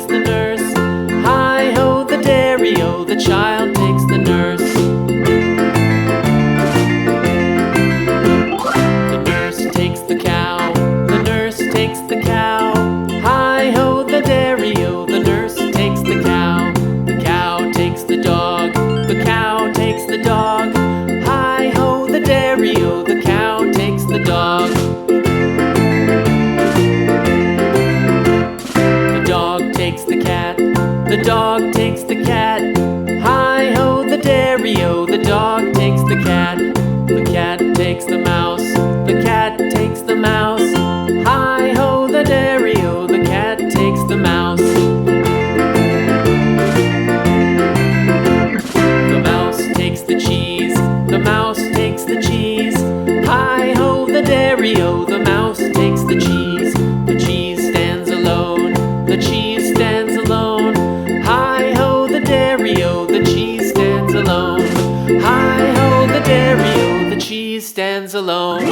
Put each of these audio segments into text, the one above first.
takes the nurse. Hi-ho, the dairy-o, the child takes the nurse. The nurse takes the cow, the nurse takes the cow. Hi-ho, the dairy-o, the nurse takes the cow. The cow takes the dog, the cow takes the dog. Hi-ho, the dairy-o, the cow takes the dog. The dog takes the cat, the dog takes the cat. Hi-ho, the dairy-o, the dog takes the cat. The cat takes the mouse, the cat takes the mouse. Hi-ho, the dairy-o, the cat takes the mouse. The mouse takes the cheese, the mouse takes the cheese. Hi-ho, the dairy-o, the mouse takes the cheese. The cheese stands alone, the cheese stands alone. Hi-ho, the dairy-o, the cheese stands alone. Hi-ho, the dairy-o, the cheese stands alone.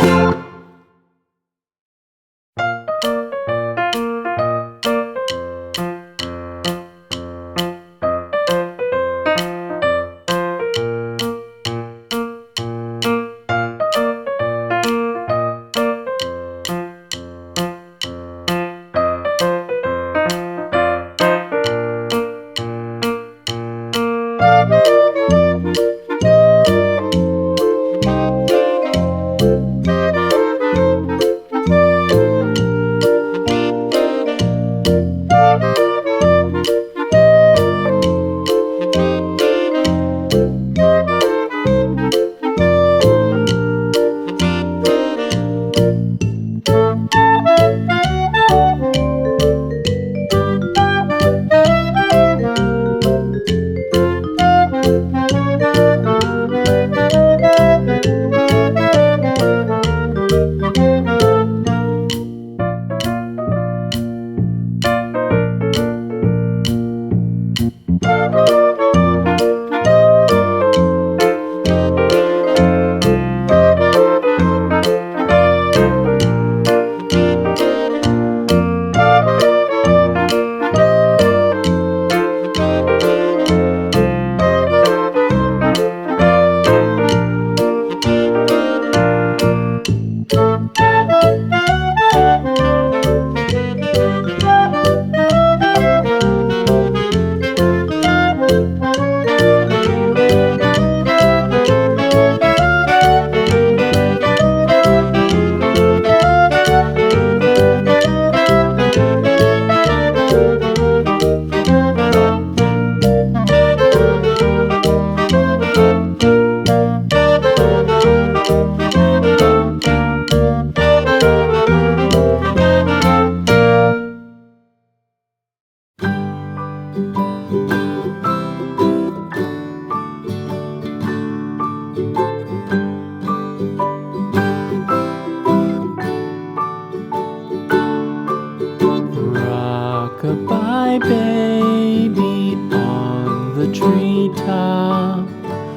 Rock-a-bye baby on the treetop.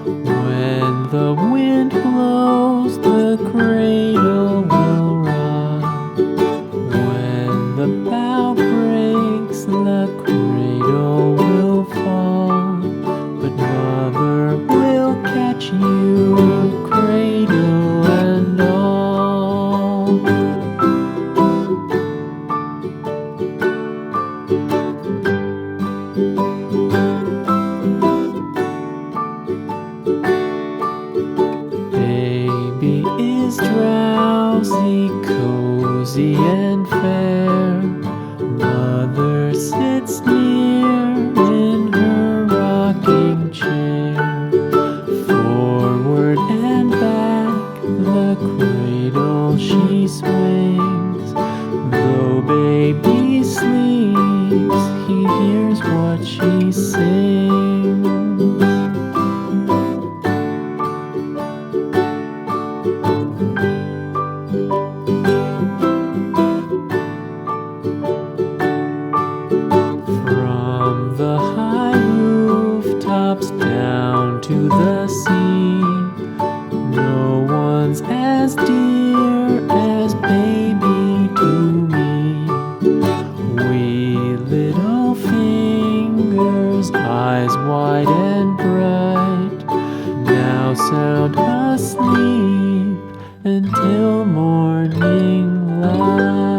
When the wind blows, the cradle will rock. When the bough breaks, the cradle will fall. But mother will catch you, cradle and all. Baby is drowsy, cozy and fair. Mother sits near in her rocking chair. Forward and back, the cradle she swings. Though baby sleeps, he hears what she sings. From the high rooftops down to the sea, no one's as dear as baby to me. We little things toddlers, eyes wide and bright, now sound asleep until morning light.